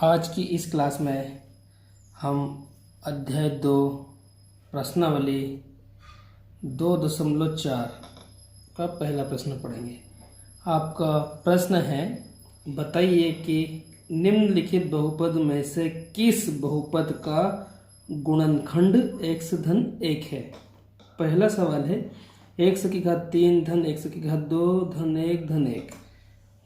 आज की इस क्लास में हम अध्याय 2 प्रश्नावली 2.4 का पहला प्रश्न पढ़ेंगे। आपका प्रश्न है, बताइए कि निम्नलिखित बहुपद में से किस बहुपद का गुणनखंड x धन 1 है। पहला सवाल है x की घात 3 धन x की घात 2 धन 1 धन 1।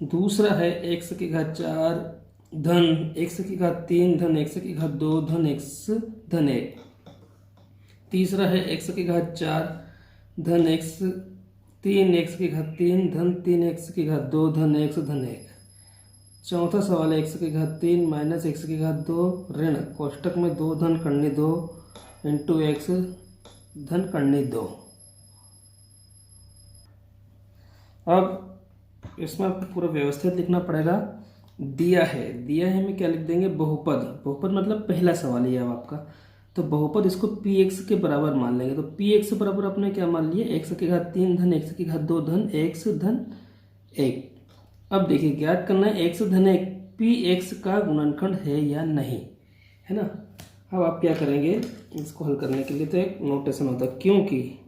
दूसरा है x की घात 4 धन x की घात 3 धन x की घात 2 धन x धन 1। तीसरा है x की घात 4 धन x 3 x की घात 3 धन 3 x की घात 2 धन x धन 1। चौथा सवाल है x की घात 3 माइनस x की घात 2 ऋण कोष्टक में 2 धन करनी 2 इंटू x धन करनी 2। अब इसमें आपको पूरा व्यवस्थित लिखना पड़ेगा। दिया है में क्या लिख देंगे, बहुपद मतलब पहला सवाल है अब आपका। तो बहुपद इसको px के बराबर मान लेंगे। तो px बराबर अपने क्या मान लिए, x की घात 3 धन x की घात 2 धन x धन 1। अब देखिए ज्ञात करना है x धन 1 px का गुणनखंड है या नहीं, है ना। अब आप क्या करेंगे, इसको हल करने के लिए तो एक नोटेशन होता है, क्योंकि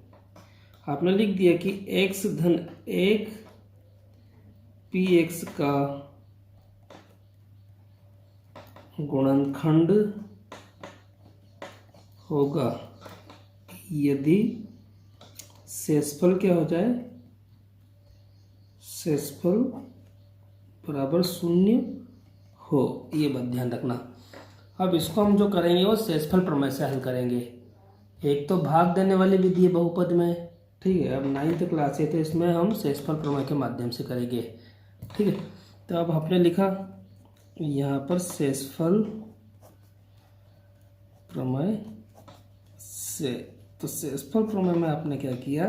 आपने लिख दिया कि x धन 1 px का गुणनखंड होगा यदि शेषफल क्या हो जाए, शेषफल बराबर 0 हो। ये बात ध्यान रखना। अब इसको हम जो करेंगे वो शेषफल प्रमेय से हल करेंगे। एक तो भाग देने वाली विधि है बहुपद में, ठीक है। अब 9th क्लास है तो इसमें हम शेषफल प्रमेय के माध्यम से करेंगे, ठीक है। तो अब आपने लिखा यहाँ पर शेषफल प्रमेय से, तो शेषफल प्रमेय में आपने क्या किया,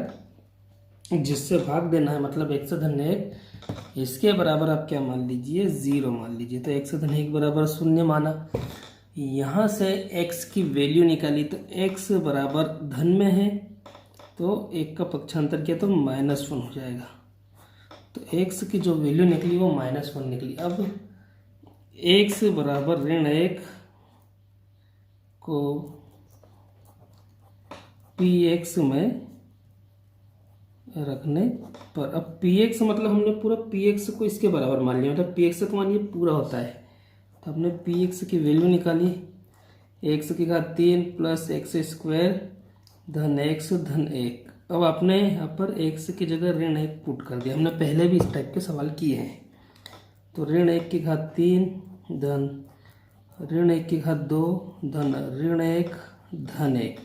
जिससे भाग देना है मतलब x धन 1 इसके बराबर आप क्या मान लीजिए, 0 मान लीजिए। तो x धन 1 बराबर 0 माना। यहाँ से x की वैल्यू निकाली तो x बराबर धन में है तो 1 का पक्षांतर किया तो -1 हो जाएगा। तो x की जो वैल्यू निकली वो -1 निकली। अब x बराबर ऋण 1 को px में रखने पर, अब px मतलब हमने पूरा px को इसके बराबर मान लिया, मतलब px को मान ये पूरा होता है। तो हमने px की वैल्यू निकाली, x की घात 3 प्लस x स्क्वायर धन x धन 1। अब आपने यहाँ पर x की जगह ऋण 1 पुट कर दिया। हमने पहले भी इस टाइप के सवाल किए हैं। तो ऋण 1 की घात 3 धन ऋण 1 की घात 2 धन ऋण 1 धन 1।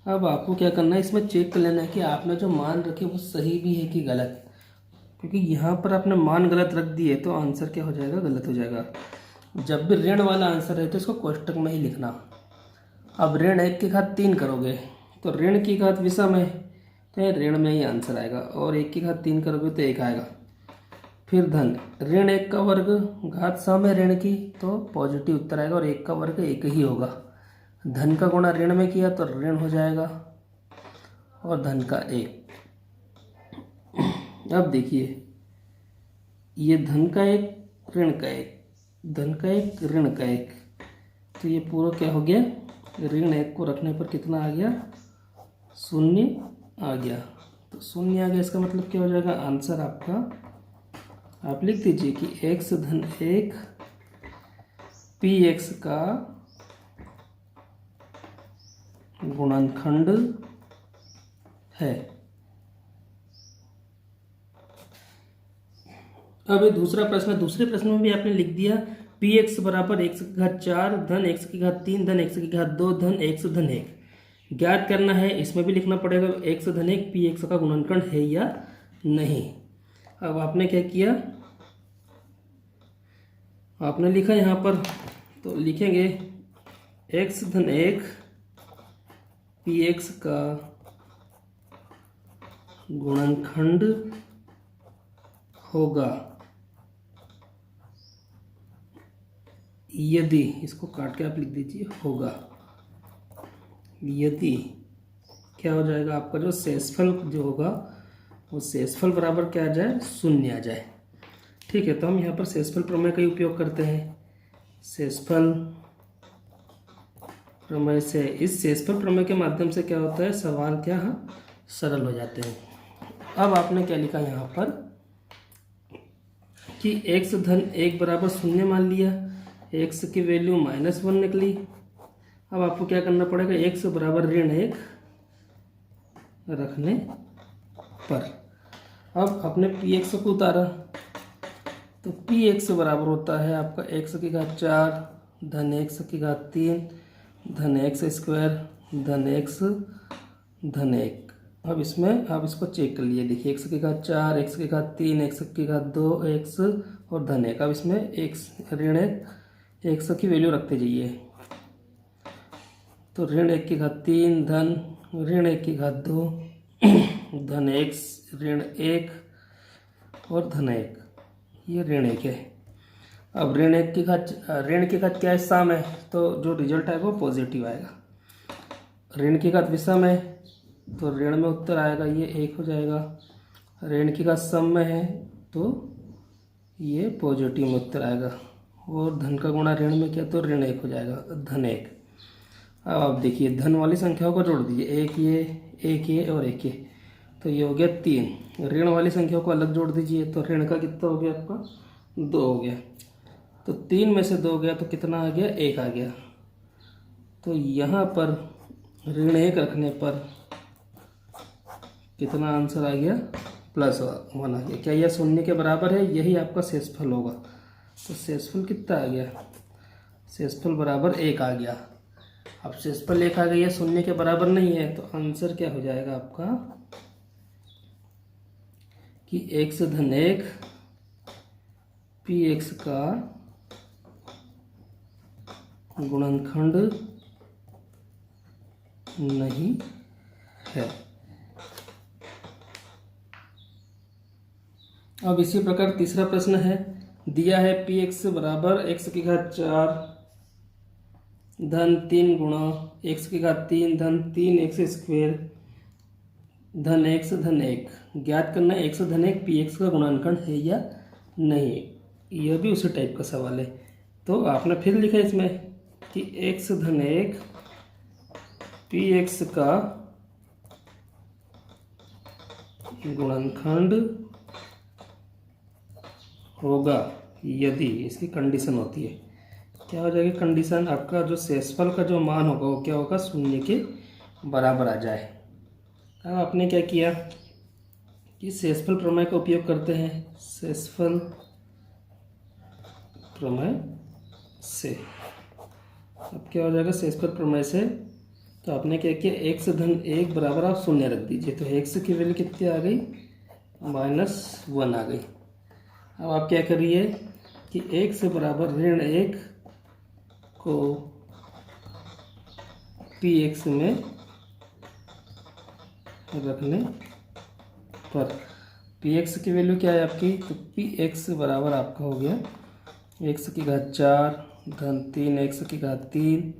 अब आपको क्या करना है, इसमें चेक कर लेना है कि आपने जो मान रखे वो सही भी है कि गलत, क्योंकि यहाँ पर आपने मान गलत रख दिए तो आंसर क्या हो जाएगा, गलत हो जाएगा। जब भी ऋण वाला आंसर है तो इसको कोष्टक में ही लिखना। अब ऋण 1 की घात 3 करोगे तो ऋण की घात विषम है तो ऋण में ही आंसर आएगा, और 1 की घात 3 करोगे तो 1 आएगा। फिर धन ऋण 1 का वर्ग घात सम है ऋण की तो पॉजिटिव उत्तर आएगा, और 1 का वर्ग 1 ही होगा। धन का गुणा ऋण में किया तो ऋण हो जाएगा और धन का 1। अब देखिए ये धन का 1 ऋण का 1, धन का 1 ऋण का 1, तो ये पूरा क्या हो गया, ऋण 1 को रखने पर कितना आ गया, 0 आ गया। तो 0 आ गया, इसका मतलब क्या हो जाएगा, आंसर आपका आप लिख दीजिए कि x धन 1 px का गुणनखंड है। अब ये दूसरा प्रश्न, दूसरे प्रश्न में भी आपने लिख दिया px बराबर x की घात 4 धन x की घात 3 धन x की घात 2 धन x धन 1 ज्ञात करना है। इसमें भी लिखना पड़ेगा x धन 1 px का गुणनखंड है या नहीं। अब आपने क्या किया, आपने लिखा यहाँ पर, तो लिखेंगे x धन 1 px का गुणनखंड होगा यदि, इसको काट के आप लिख दीजिए होगा यदि, क्या हो जाएगा आपका जो शेषफल जो होगा वो शेषफल बराबर क्या आ जाए, 0 आ जाए। ठीक है, तो हम यहाँ पर शेषफल प्रमेय का उपयोग करते हैं। शेषफल प्रमेय से, इस शेषफल प्रमेय के माध्यम से क्या होता है, सवाल क्या सरल हो जाते हैं। अब आपने क्या लिखा यहाँ पर कि x धन 1 बराबर 0 मान लिया, x की वैल्यू -1 निकली। अब आपको क्या करना पड़ेगा, x बराबर ऋण 1 रखने पर अब अपने px को उतारा, तो px बराबर होता है आपका x की घात 4 धन x की घात 3 धन x स्क्वायर धन x धन 1। अब इसमें आप इसको चेक कर लिए, देखिए x की घात 4 x की घात 3 x की घात 2 x और धन 1। अब इसमें x ऋण 1 x की वैल्यू रखते जाइए, तो ऋण 1 की घात 3 धन ऋण 1 की घात 2 धन x ऋण 1 और धन 1, ये ऋण 1 है। अब ऋण की घात क्या है, सम है, तो जो रिजल्ट आएगा वो पॉजिटिव आएगा। ऋण की घात विषम है तो ऋण में उत्तर आएगा, ये 1 हो जाएगा। ऋण की घात सम में है तो ये पॉजिटिव में उत्तर आएगा। और धन का गुणा ऋण में क्या, तो ऋण 1 हो जाएगा, धन 1। अब आप देखिए धन वाली संख्याओं को जोड़ दीजिए, एक ये और एक ये, तो ये हो गया 3। ऋण वाली संख्याओं को अलग जोड़ दीजिए, तो ऋण का कितना हो गया आपका 2 हो गया, तो 3 में से 2 गया तो कितना आ गया, 1 आ गया। तो यहाँ पर ऋण 1 रखने पर कितना आंसर आ गया, +1 आ गया। क्या यह 0 के बराबर है, यही आपका शेषफल होगा। तो शेषफल कितना आ गया, शेषफल बराबर 1 आ गया। अब शेषफल 1 आ गया, 0 के बराबर नहीं है, तो आंसर क्या हो जाएगा आपका कि x धन 1 px का गुणनखंड नहीं है। अब इसी प्रकार तीसरा प्रश्न है, दिया है px बराबर x की घात 4 धन 3 गुणा x की घात 3 धन 3x स्क्वेयर धन x धन 1। ज्ञात करना है x धन 1 px का गुणनखंड है या नहीं। यह भी उसी टाइप का सवाल है। तो आपने फिर लिखा इसमें कि x धन 1 px का गुणनखंड होगा यदि, इसकी कंडीशन होती है, क्या हो जाएगी कंडीशन, आपका जो शेषफल का जो मान होगा वो क्या होगा, 0 के बराबर आ जाए। अब आपने क्या किया कि शेषफल प्रमेय का उपयोग करते हैं, शेषफल प्रमेय से। अब क्या हो जाएगा शेषफल प्रमेय से, तो आपने क्या किया, x धन 1 बराबर आप 0 रख दीजिए, तो x की वैल्यू कितनी आ गई, -1 आ गई। अब आप क्या करिए कि x बराबर ऋण 1 को px में रखने पर px की वैल्यू क्या है आपकी, तो px बराबर आपका हो गया x की घात 4 धन 3x की घात 3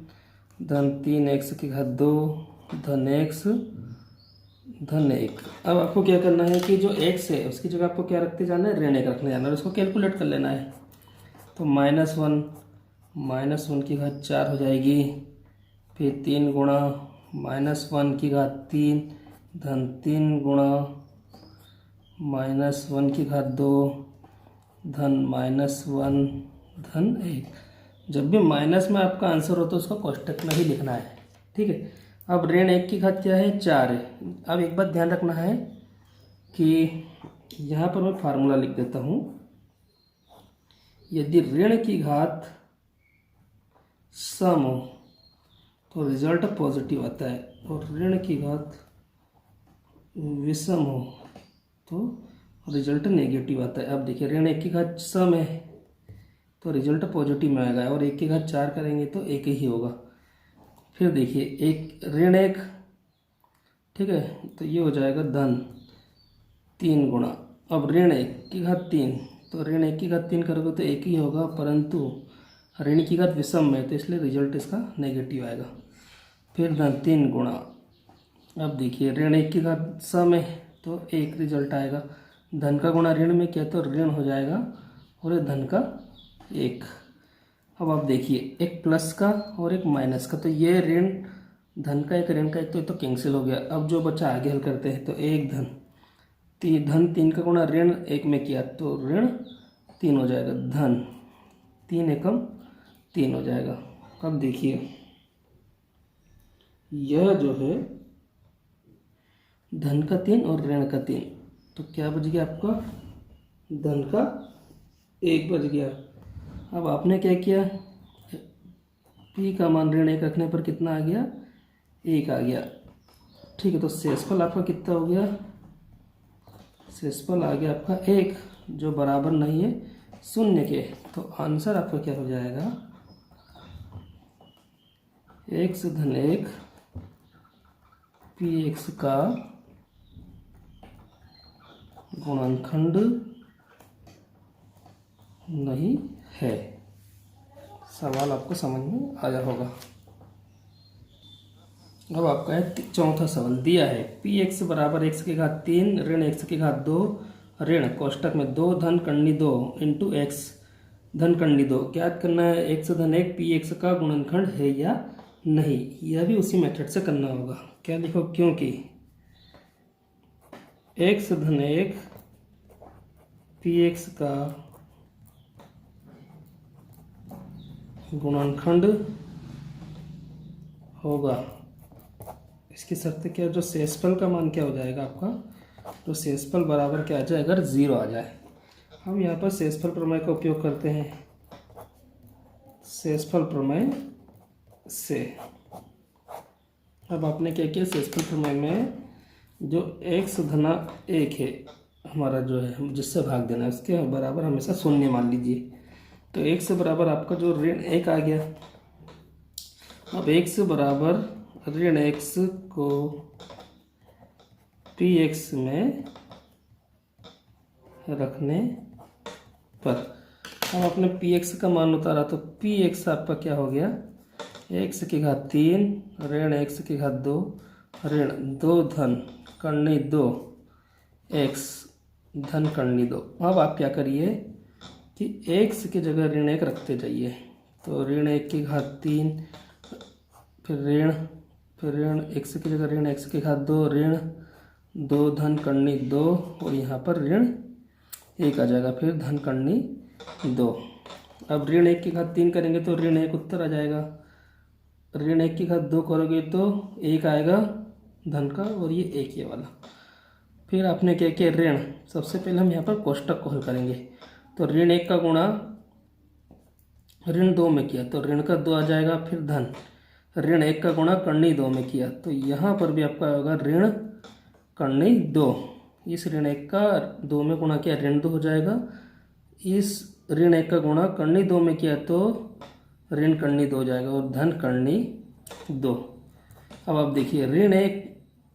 धन 3x की घात 2 धन x धन 1। अब आपको क्या करना है कि जो x है उसकी जगह आपको क्या रखते जाना है, ऋण 1 रखने जाना है और उसको कैलकुलेट कर लेना है। तो -1 की घात 4 हो जाएगी, फिर 3 गुणा -1 की घात 3 धन 3 गुणा -1 की घात 2 धन -1 धन 1। जब भी माइनस में आपका आंसर हो तो उसको कोष्टक में ही लिखना है, ठीक है। अब ऋण 1 की घात क्या है, 4 है। अब एक बात ध्यान रखना है कि यहाँ पर मैं फार्मूला लिख देता हूँ, यदि ऋण की घात सम हो तो रिजल्ट पॉजिटिव आता है, और ऋण की घात विषम हो तो रिजल्ट नेगेटिव आता है। अब देखिए ऋण 1 की घात सम है तो रिजल्ट पॉजिटिव में आएगा, और 1 की घात 4 करेंगे तो 1 ही होगा। फिर देखिए एक ऋण 1, ठीक है, तो ये हो जाएगा धन 3 गुणा, अब ऋण 1 की घात 3, तो ऋण 1 की घात 3 करोगे तो 1 ही होगा, परंतु ऋण की घात विषम में तो इसलिए रिजल्ट इसका नेगेटिव आएगा। फिर धन 3 गुणा, अब देखिए ऋण 1 की घात सम है तो 1 रिजल्ट आएगा, धन का गुणा ऋण में क्या तो ऋण हो जाएगा और धन का 1। अब आप देखिए एक प्लस का और एक माइनस का, तो ये ऋण धन का एक ऋण का एक, तो ये तो कैंसिल हो गया। अब जो बचा आगे हल करते हैं, तो एक धन धन 3 का गुणा ऋण 1 में किया तो ऋण 3 हो जाएगा, धन 3 एकम 3 हो जाएगा। अब देखिए यह जो है धन का 3 और ऋण का 3, तो क्या बच गया आपका, धन का 1 बच गया। अब आपने क्या किया, p का मान ऋण 1 रखने पर कितना आ गया, 1 आ गया। ठीक है, तो शेषफल आपका कितना हो गया, शेषफल आ गया आपका 1, जो बराबर नहीं है 0 के। तो आंसर आपका क्या हो जाएगा, x धन 1 px का गुणनखंड नहीं है। सवाल आपको समझ में आया होगा। अब आपका है चौथा सवाल, दिया है px बराबर x की घात 3 ऋण x की घात 2 ऋण कोष्टक में 2 धन कण्डी 2 इंटू x धन कण्डी 2 ज्ञात करना है x धन 1 px का गुणनखंड है या नहीं। यह भी उसी मेथड से करना होगा। क्या लिखो, क्योंकि x धन 1 px का गुणनखंड होगा। इसकी शर्त क्या, जो शेषफल का मान क्या हो जाएगा आपका, तो शेषफल बराबर क्या आ जाए, अगर 0 आ जाए। हम यहाँ पर शेषफल प्रमेय का उपयोग करते हैं, शेषफल प्रमेय से। अब आपने क्या किया, शेषफल प्रमेय में जो x धना 1 है हमारा, जो है जिससे भाग देना है, उसके बराबर हमेशा 0 मान लीजिए। तो x बराबर आपका जो ऋण 1 आ गया। अब x बराबर ऋण x को px में रखने पर, अब आपने px का मान उतारा, तो px आपका क्या हो गया, x की घात 3 ऋण x की घात 2 ऋण 2 धन कण्डी 2 x धन कण्डी 2। अब आप क्या करिए कि x की जगह ऋण 1 रखते जाइए, तो ऋण 1 की घात 3 फिर ऋण x की जगह ऋण x की घात 2 ऋण 2 धन कण्डी 2 और यहाँ पर ऋण 1 आ जाएगा, फिर धन कण्डी 2। अब ऋण 1 की घात 3 करेंगे तो ऋण 1 उत्तर आ जाएगा, ऋण 1 की घात 2 करोगे तो 1 आएगा धन का, और ये 1 ये वाला। फिर आपने क्या किया, ऋण, सबसे पहले हम यहाँ पर कोष्टक को हल करेंगे, तो ऋण 1 का गुणा ऋण 2 में किया तो ऋण का 2 आ जाएगा, फिर धन ऋण 1 का गुणा कण्डी 2 में किया तो यहाँ पर भी आपका होगा ऋण कण्डी 2। इस ऋण 1 का 2 में गुणा किया ऋण 2 हो जाएगा, इस ऋण 1 का गुणा कण्डी 2 में किया तो ऋण कण्डी 2 हो जाएगा, और धन कण्डी 2। अब आप देखिए ऋण 1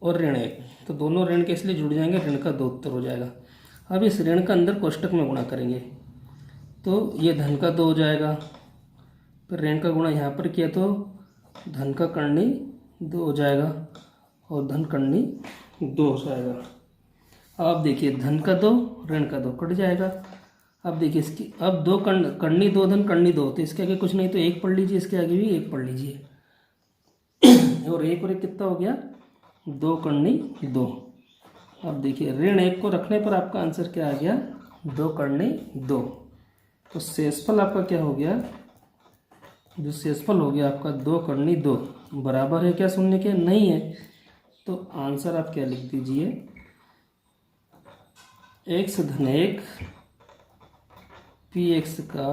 और ऋण 1, तो दोनों ऋण के इसलिए जुड़ जाएंगे, ऋण का 2 उत्तर हो जाएगा। अब इस ऋण का अंदर कोष्टक में गुणा करेंगे तो ये धन का 2 हो जाएगा, फिर ऋण का गुणा यहाँ पर किया तो धन का कण्डी 2 हो जाएगा और धन कण्डी 2 हो जाएगा। अब आप देखिए धन का 2 ऋण का 2 कट जाएगा। अब देखिए इसकी, अब 2 कण्डी 2 धन कण्डी 2, तो इसके आगे कुछ नहीं तो 1 पढ़ लीजिए, इसके आगे भी 1 पढ़ लीजिए, और 1 और 1 कितना हो गया, 2 कण्डी 2। अब देखिए ऋण 1 को रखने पर आपका आंसर क्या आ गया, 2 कण्डी 2। तो शेषफल आपका क्या हो गया, जो शेषफल हो गया आपका 2 कण्डी 2 बराबर है क्या 0 के, नहीं है। तो आंसर आप क्या लिख दीजिए, x धन 1 px का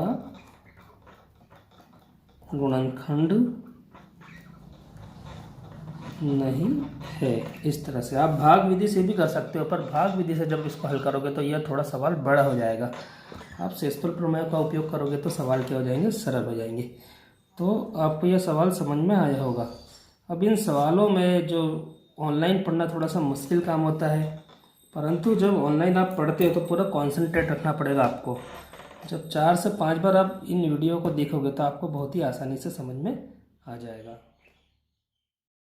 गुणनखंड नहीं है। इस तरह से आप भाग विधि से भी कर सकते हो, पर भाग विधि से जब इसको हल करोगे तो यह थोड़ा सवाल बड़ा हो जाएगा। आप शेषफल प्रमेय का उपयोग करोगे तो सवाल क्या हो जाएंगे, सरल हो जाएंगे। तो आपको यह सवाल समझ में आया होगा। अब इन सवालों में जो ऑनलाइन पढ़ना थोड़ा सा मुश्किल काम होता है, परंतु जब ऑनलाइन आप पढ़ते हो तो पूरा कॉन्सेंट्रेट रखना पड़ेगा आपको। जब 4 से 5 बार आप इन वीडियो को देखोगे तो आपको बहुत ही आसानी से समझ में आ जाएगा।